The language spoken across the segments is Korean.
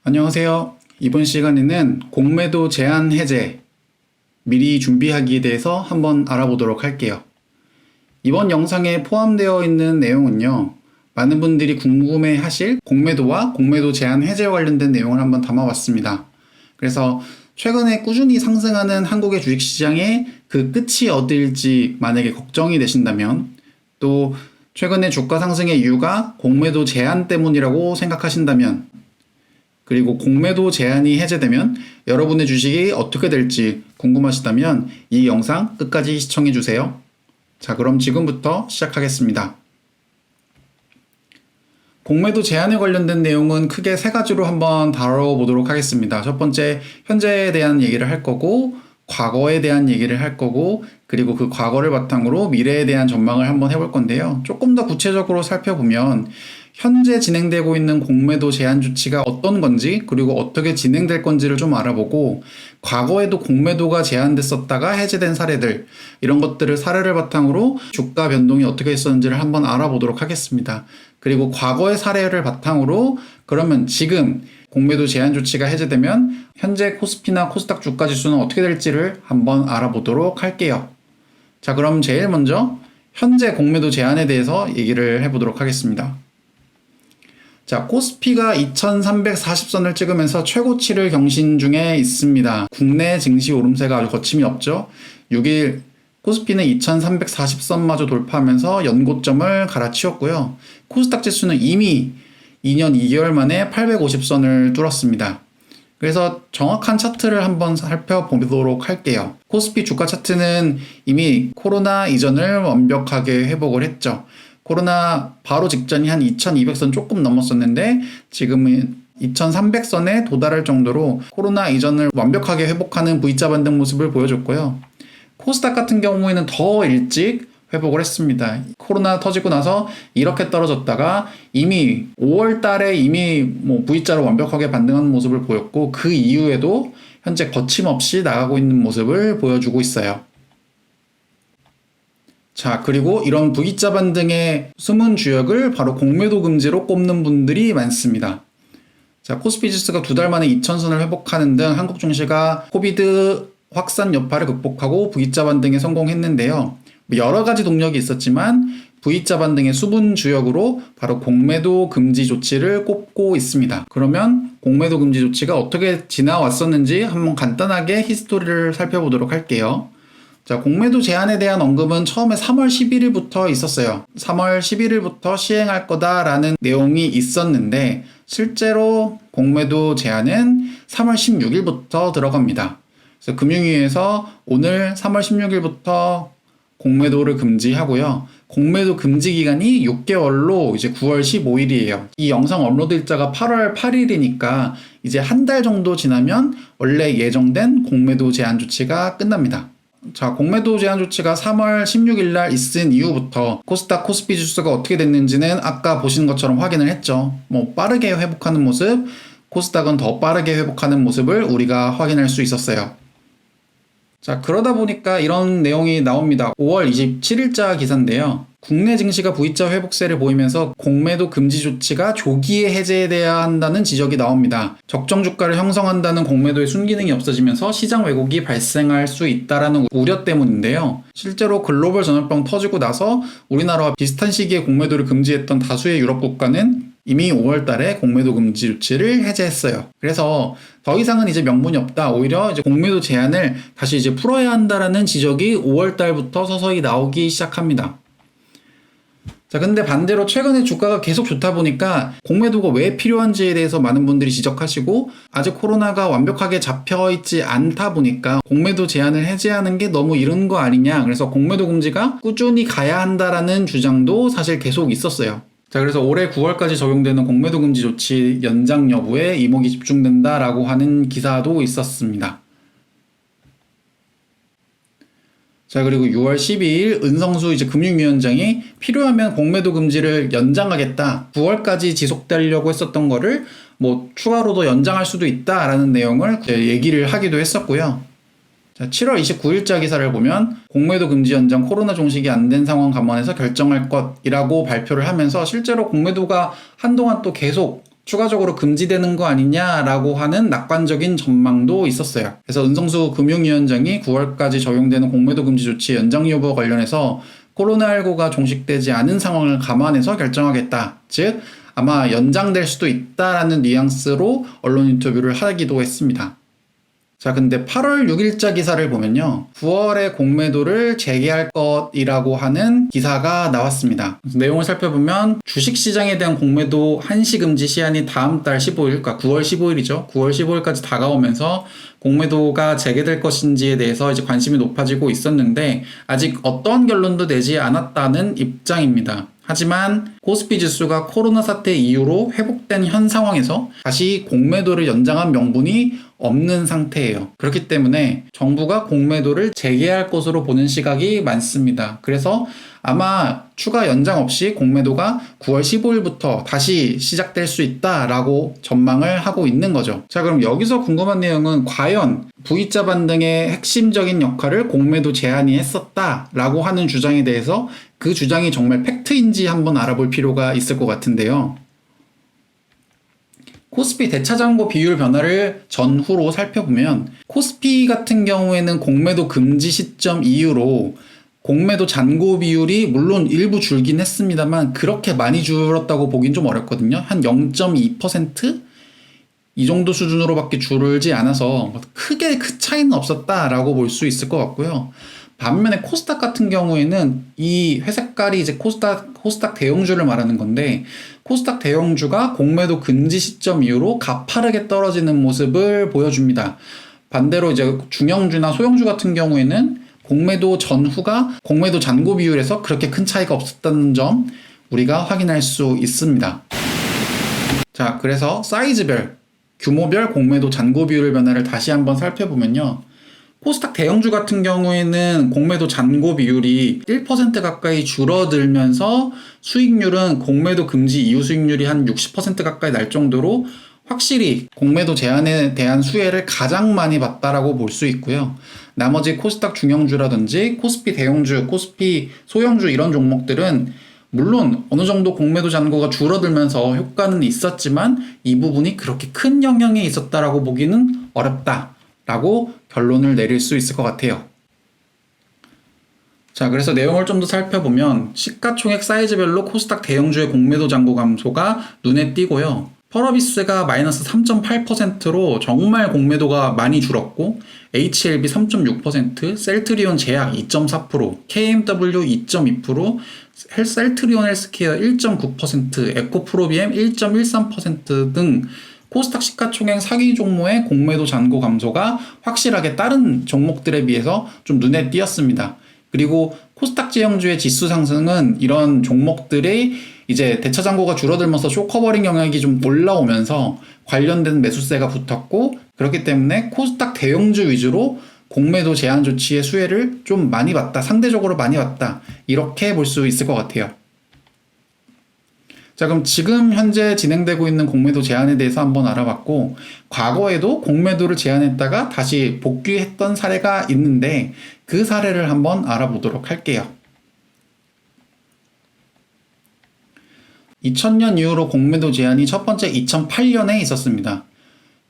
안녕하세요. 이번 시간에는 공매도 제한 해제, 미리 준비하기에 대해서 한번 알아보도록 할게요. 이번 영상에 포함되어 있는 내용은요, 많은 분들이 궁금해 하실 공매도와 공매도 제한 해제와 관련된 내용을 한번 담아봤습니다. 그래서 최근에 꾸준히 상승하는 한국의 주식시장의 그 끝이 어딜지 만약에 걱정이 되신다면, 또 최근에 주가 상승의 이유가 공매도 제한 때문이라고 생각하신다면, 그리고 공매도 제한이 해제되면 여러분의 주식이 어떻게 될지 궁금하시다면 이 영상 끝까지 시청해주세요. 자, 그럼 지금부터 시작하겠습니다. 공매도 제한에 관련된 내용은 크게 세 가지로 한번 다뤄보도록 하겠습니다. 첫 번째, 현재에 대한 얘기를 할 거고, 과거에 대한 얘기를 할 거고, 그리고 그 과거를 바탕으로 미래에 대한 전망을 한번 해볼 건데요. 조금 더 구체적으로 살펴보면 현재 진행되고 있는 공매도 제한 조치가 어떤 건지, 그리고 어떻게 진행될 건지를 좀 알아보고, 과거에도 공매도가 제한됐었다가 해제된 사례들, 이런 것들을 사례를 바탕으로 주가 변동이 어떻게 있었는지를 한번 알아보도록 하겠습니다. 그리고 과거의 사례를 바탕으로 그러면 지금 공매도 제한 조치가 해제되면 현재 코스피나 코스닥 주가 지수는 어떻게 될지를 한번 알아보도록 할게요. 자, 그럼 제일 먼저 현재 공매도 제한에 대해서 얘기를 해보도록 하겠습니다. 자, 코스피가 2340선을 찍으면서 최고치를 경신 중에 있습니다. 국내 증시 오름세가 아주 거침이 없죠. 6일 코스피는 2340선마저 돌파하면서 연고점을 갈아치웠고요. 코스닥 지수는 이미 2년 2개월 만에 850선을 뚫었습니다. 그래서 정확한 차트를 한번 살펴보도록 할게요. 코스피 주가 차트는 이미 코로나 이전을 완벽하게 회복을 했죠. 코로나 바로 직전이 한 2200선 조금 넘었었는데 지금은 2300선에 도달할 정도로 코로나 이전을 완벽하게 회복하는 V자 반등 모습을 보여줬고요. 코스닥 같은 경우에는 더 일찍 회복을 했습니다. 코로나 터지고 나서 이렇게 떨어졌다가 이미 5월 달에 이미 V자로 완벽하게 반등하는 모습을 보였고, 그 이후에도 현재 거침없이 나가고 있는 모습을 보여주고 있어요. 자, 그리고 이런 V자 반등의 숨은 주역을 바로 공매도 금지로 꼽는 분들이 많습니다. 자, 코스피 지수가 2달 만에 2000선을 회복하는 등 한국 증시가 코비드 확산 여파를 극복하고 V자 반등에 성공했는데요. 여러 가지 동력이 있었지만 V자 반등의 수분 주역으로 바로 공매도 금지 조치를 꼽고 있습니다. 그러면 공매도 금지 조치가 어떻게 지나왔었는지 한번 간단하게 히스토리를 살펴보도록 할게요. 자, 공매도 제한에 대한 언급은 처음에 3월 11일부터 있었어요. 3월 11일부터 시행할 거다라는 내용이 있었는데 실제로 공매도 제한은 3월 16일부터 들어갑니다. 그래서 금융위에서 오늘 3월 16일부터 공매도를 금지하고요. 공매도 금지 기간이 6개월로 이제 9월 15일이에요. 이 영상 업로드 일자가 8월 8일이니까 이제 한 달 정도 지나면 원래 예정된 공매도 제한 조치가 끝납니다. 자, 공매도 제한 조치가 3월 16일 날 있은 이후부터 코스닥 코스피 지수가 어떻게 됐는지는 아까 보신 것처럼 확인을 했죠. 빠르게 회복하는 모습, 코스닥은 더 빠르게 회복하는 모습을 우리가 확인할 수 있었어요. 자, 그러다 보니까 이런 내용이 나옵니다. 5월 27일자 기사인데요. 국내 증시가 V자 회복세를 보이면서 공매도 금지 조치가 조기에 해제돼야 한다는 지적이 나옵니다. 적정 주가를 형성한다는 공매도의 순기능이 없어지면서 시장 왜곡이 발생할 수 있다는 우려 때문인데요. 실제로 글로벌 전염병 터지고 나서 우리나라와 비슷한 시기에 공매도를 금지했던 다수의 유럽 국가는 이미 5월 달에 공매도 금지 조치를 해제했어요. 그래서 더 이상은 이제 명분이 없다. 오히려 이제 공매도 제한을 다시 이제 풀어야 한다라는 지적이 5월 달부터 서서히 나오기 시작합니다. 자, 근데 반대로 최근에 주가가 계속 좋다 보니까 공매도가 왜 필요한지에 대해서 많은 분들이 지적하시고, 아직 코로나가 완벽하게 잡혀있지 않다 보니까 공매도 제한을 해제하는 게 너무 이른 거 아니냐, 그래서 공매도 금지가 꾸준히 가야 한다라는 주장도 사실 계속 있었어요. 자, 그래서 올해 9월까지 적용되는 공매도 금지 조치 연장 여부에 이목이 집중된다라고 하는 기사도 있었습니다. 자, 그리고 6월 12일 은성수 이제 금융위원장이 필요하면 공매도 금지를 연장하겠다. 9월까지 지속되려고 했었던 거를 추가로도 연장할 수도 있다라는 내용을 얘기를 하기도 했었고요. 자, 7월 29일자 기사를 보면 공매도 금지 연장 코로나 종식이 안 된 상황 감안해서 결정할 것이라고 발표를 하면서 실제로 공매도가 한동안 또 계속 추가적으로 금지되는 거 아니냐라고 하는 낙관적인 전망도 있었어요. 그래서 은성수 금융위원장이 9월까지 적용되는 공매도 금지 조치 연장 여부와 관련해서 코로나19가 종식되지 않은 상황을 감안해서 결정하겠다. 즉 아마 연장될 수도 있다라는 뉘앙스로 언론 인터뷰를 하기도 했습니다. 자, 근데 8월 6일자 기사를 보면요. 9월에 공매도를 재개할 것이라고 하는 기사가 나왔습니다. 내용을 살펴보면 주식시장에 대한 공매도 한시 금지 시한이 다음 달 15일, 그러니까 9월 15일이죠. 9월 15일까지 다가오면서 공매도가 재개될 것인지에 대해서 이제 관심이 높아지고 있었는데 아직 어떤 결론도 내지 않았다는 입장입니다. 하지만 코스피 지수가 코로나 사태 이후로 회복된 현 상황에서 다시 공매도를 연장한 명분이 없는 상태예요. 그렇기 때문에 정부가 공매도를 재개할 것으로 보는 시각이 많습니다. 그래서 아마 추가 연장 없이 공매도가 9월 15일부터 다시 시작될 수 있다라고 전망을 하고 있는 거죠. 자, 그럼 여기서 궁금한 내용은 과연 V자 반등의 핵심적인 역할을 공매도 제한이 했었다라고 하는 주장에 대해서 그 주장이 정말 팩트인지 한번 알아볼 필요가 있을 것 같은데요. 코스피 대차장고 비율 변화를 전후로 살펴보면 코스피 같은 경우에는 공매도 금지 시점 이후로 공매도 잔고 비율이 물론 일부 줄긴 했습니다만 그렇게 많이 줄었다고 보긴 좀 어렵거든요. 한 0.2%? 이 정도 수준으로밖에 줄지 않아서 크게 그 차이는 없었다라고 볼 수 있을 것 같고요. 반면에 코스닥 같은 경우에는 이 회색깔이 이제 코스닥 대형주를 말하는 건데 코스닥 대형주가 공매도 금지 시점 이후로 가파르게 떨어지는 모습을 보여줍니다. 반대로 이제 중형주나 소형주 같은 경우에는 공매도 전후가 공매도 잔고 비율에서 그렇게 큰 차이가 없었다는 점 우리가 확인할 수 있습니다. 자, 그래서 사이즈별, 규모별 공매도 잔고 비율 변화를 다시 한번 살펴보면요. 코스닥 대형주 같은 경우에는 공매도 잔고 비율이 1% 가까이 줄어들면서 수익률은 공매도 금지 이후 수익률이 한 60% 가까이 날 정도로 확실히 공매도 제한에 대한 수혜를 가장 많이 봤다라고 볼 수 있고요. 나머지 코스닥 중형주라든지 코스피 대형주, 코스피 소형주 이런 종목들은 물론 어느 정도 공매도 잔고가 줄어들면서 효과는 있었지만 이 부분이 그렇게 큰 영향이 있었다라고 보기는 어렵다라고 결론을 내릴 수 있을 것 같아요. 자, 그래서 내용을 좀 더 살펴보면 시가총액 사이즈별로 코스닥 대형주의 공매도 잔고 감소가 눈에 띄고요. 펄어비스가 마이너스 3.8%로 정말 공매도가 많이 줄었고 HLB 3.6%, 셀트리온 제약 2.4%, KMW 2.2%, 셀트리온 헬스케어 1.9%, 에코프로비엠 1.13% 등 코스닥 시가총액 상위 종목의 공매도 잔고 감소가 확실하게 다른 종목들에 비해서 좀 눈에 띄었습니다. 그리고 코스닥 제형주의 지수 상승은 이런 종목들의 이제 대차잔고가 줄어들면서 쇼커버링 영역이 좀 올라오면서 관련된 매수세가 붙었고 그렇기 때문에 코스닥 대형주 위주로 공매도 제한 조치의 수혜를 좀 많이 봤다. 상대적으로 많이 봤다. 이렇게 볼 수 있을 것 같아요. 자, 그럼 지금 현재 진행되고 있는 공매도 제한에 대해서 한번 알아봤고 과거에도 공매도를 제한했다가 다시 복귀했던 사례가 있는데 그 사례를 한번 알아보도록 할게요. 2000년 이후로 공매도 제한이 첫 번째 2008년에 있었습니다.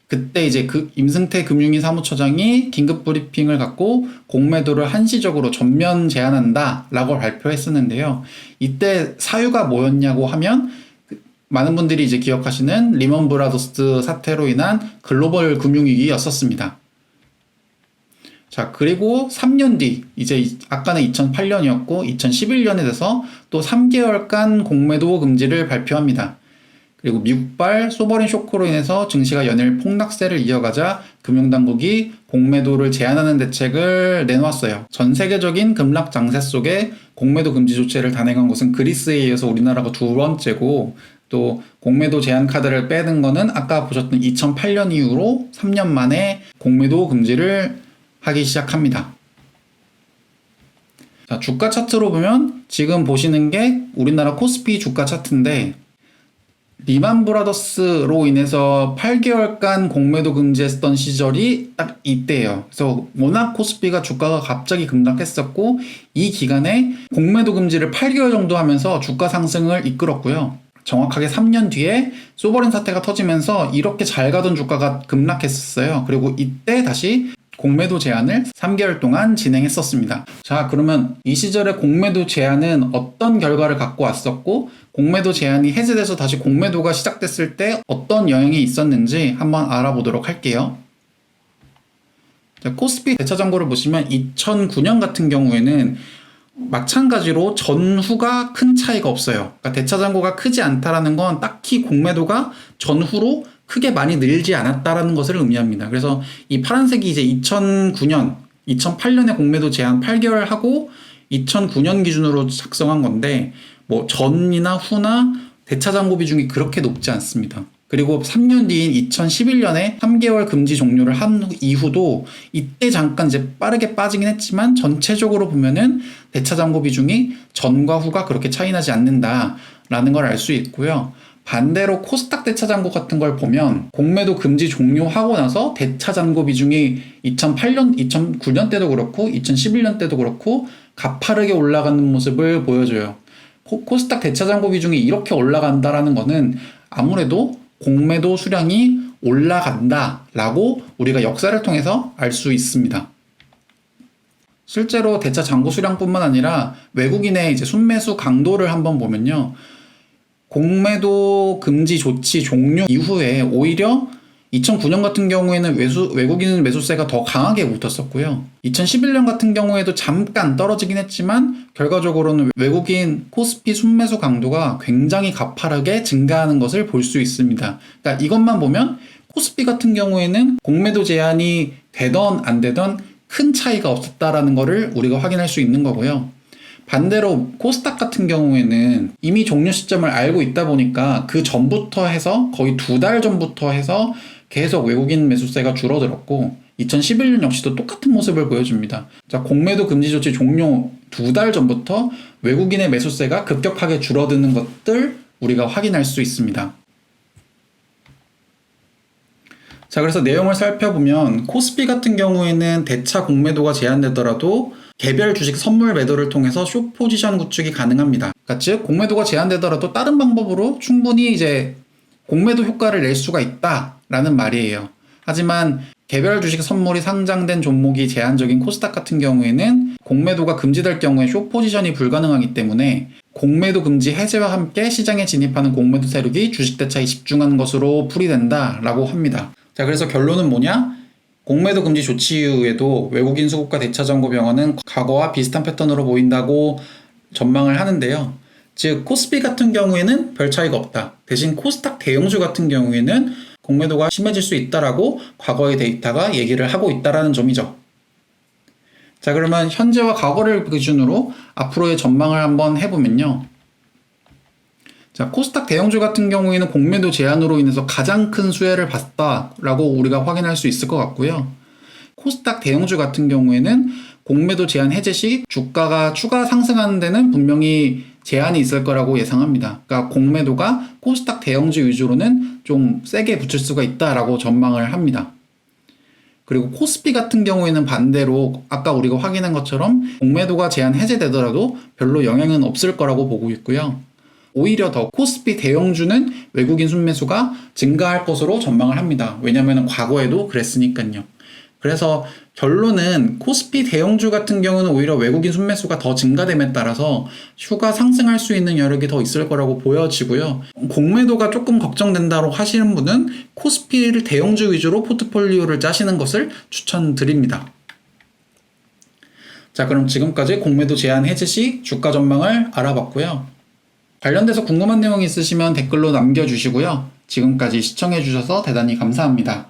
그때 이제 임승태 금융위 사무처장이 긴급 브리핑을 갖고 공매도를 한시적으로 전면 제한한다 라고 발표했었는데요. 이때 사유가 뭐였냐고 하면 많은 분들이 이제 기억하시는 리먼 브라더스 사태로 인한 글로벌 금융위기였었습니다. 자, 그리고 3년 뒤, 이제 아까는 2008년이었고 2011년에 돼서 또 3개월간 공매도 금지를 발표합니다. 그리고 미국발 소버린 쇼크로 인해서 증시가 연일 폭락세를 이어가자 금융당국이 공매도를 제한하는 대책을 내놓았어요. 전 세계적인 급락 장세 속에 공매도 금지 조치를 단행한 것은 그리스에 이어서 우리나라가 두 번째고 또 공매도 제한 카드를 빼는 거는 아까 보셨던 2008년 이후로 3년 만에 공매도 금지를 하기 시작합니다. 자, 주가 차트로 보면 지금 보시는 게 우리나라 코스피 주가 차트인데 리만 브라더스로 인해서 8개월간 공매도 금지했던 시절이 딱 이때예요. 그래서 워낙 코스피가 주가가 갑자기 급락했었고 이 기간에 공매도 금지를 8개월 정도 하면서 주가 상승을 이끌었고요. 정확하게 3년 뒤에 소버린 사태가 터지면서 이렇게 잘 가던 주가가 급락했었어요. 그리고 이때 다시 공매도 제한을 3개월 동안 진행했었습니다. 자, 그러면 이 시절에 공매도 제한은 어떤 결과를 갖고 왔었고, 공매도 제한이 해제돼서 다시 공매도가 시작됐을 때 어떤 영향이 있었는지 한번 알아보도록 할게요. 자, 코스피 대차장고를 보시면 2009년 같은 경우에는 마찬가지로 전후가 큰 차이가 없어요. 그러니까 대차장고가 크지 않다라는 건 딱히 공매도가 전후로 크게 많이 늘지 않았다라는 것을 의미합니다. 그래서 이 파란색이 이제 2009년, 2008년에 공매도 제한 8개월 하고 2009년 기준으로 작성한 건데, 뭐 전이나 후나 대차장고 비중이 그렇게 높지 않습니다. 그리고 3년 뒤인 2011년에 3개월 금지 종료를 한 이후도 이때 잠깐 이제 빠르게 빠지긴 했지만 전체적으로 보면은 대차장고 비중이 전과 후가 그렇게 차이나지 않는다라는 걸 알 수 있고요. 반대로 코스닥 대차장고 같은 걸 보면 공매도 금지 종료하고 나서 대차장고 비중이 2008년, 2009년 때도 그렇고 2011년 때도 그렇고 가파르게 올라가는 모습을 보여줘요. 코스닥 대차장고 비중이 이렇게 올라간다라는 거는 아무래도 공매도 수량이 올라간다라고 우리가 역사를 통해서 알 수 있습니다. 실제로 대차 잔고 수량뿐만 아니라 외국인의 이제 순매수 강도를 한번 보면요. 공매도 금지 조치 종료 이후에 오히려 2009년 같은 경우에는 외국인 매수세가 더 강하게 붙었었고요. 2011년 같은 경우에도 잠깐 떨어지긴 했지만 결과적으로는 외국인 코스피 순매수 강도가 굉장히 가파르게 증가하는 것을 볼 수 있습니다. 그러니까 이것만 보면 코스피 같은 경우에는 공매도 제한이 되던 안 되던 큰 차이가 없었다라는 것을 우리가 확인할 수 있는 거고요. 반대로 코스닥 같은 경우에는 이미 종료 시점을 알고 있다 보니까 그 전부터 해서 거의 2달 전부터 해서 계속 외국인 매수세가 줄어들었고 2011년 역시도 똑같은 모습을 보여줍니다. 자, 공매도 금지 조치 종료 2달 전부터 외국인의 매수세가 급격하게 줄어드는 것들 우리가 확인할 수 있습니다. 자, 그래서 내용을 살펴보면 코스피 같은 경우에는 대차 공매도가 제한되더라도 개별 주식 선물 매도를 통해서 숏 포지션 구축이 가능합니다. 그러니까 즉 공매도가 제한되더라도 다른 방법으로 충분히 이제 공매도 효과를 낼 수가 있다라는 말이에요. 하지만 개별 주식 선물이 상장된 종목이 제한적인 코스닥 같은 경우에는 공매도가 금지될 경우에 숏 포지션이 불가능하기 때문에 공매도 금지 해제와 함께 시장에 진입하는 공매도 세력이 주식 대차에 집중하는 것으로 풀이된다라고 합니다. 자, 그래서 결론은 뭐냐? 공매도 금지 조치 이후에도 외국인 수급과 대차장고 병화는 과거와 비슷한 패턴으로 보인다고 전망을 하는데요. 즉 코스피 같은 경우에는 별 차이가 없다. 대신 코스닥 대형주 같은 경우에는 공매도가 심해질 수 있다라고 과거의 데이터가 얘기를 하고 있다라는 점이죠. 자, 그러면 현재와 과거를 기준으로 앞으로의 전망을 한번 해보면요. 자, 코스닥 대형주 같은 경우에는 공매도 제한으로 인해서 가장 큰 수혜를 봤다라고 우리가 확인할 수 있을 것 같고요. 코스닥 대형주 같은 경우에는 공매도 제한 해제 시 주가가 추가 상승하는 데는 분명히 제한이 있을 거라고 예상합니다. 그러니까 공매도가 코스닥 대형주 위주로는 좀 세게 붙을 수가 있다라고 전망을 합니다. 그리고 코스피 같은 경우에는 반대로 아까 우리가 확인한 것처럼 공매도가 제한 해제되더라도 별로 영향은 없을 거라고 보고 있고요. 오히려 더 코스피 대형주는 외국인 순매수가 증가할 것으로 전망을 합니다. 왜냐하면 과거에도 그랬으니까요. 그래서 결론은 코스피 대형주 같은 경우는 오히려 외국인 순매수가 더 증가됨에 따라서 추가 상승할 수 있는 여력이 더 있을 거라고 보여지고요. 공매도가 조금 걱정된다고 하시는 분은 코스피를 대형주 위주로 포트폴리오를 짜시는 것을 추천드립니다. 자, 그럼 지금까지 공매도 제한 해제 시 주가 전망을 알아봤고요. 관련돼서 궁금한 내용이 있으시면 댓글로 남겨주시고요. 지금까지 시청해주셔서 대단히 감사합니다.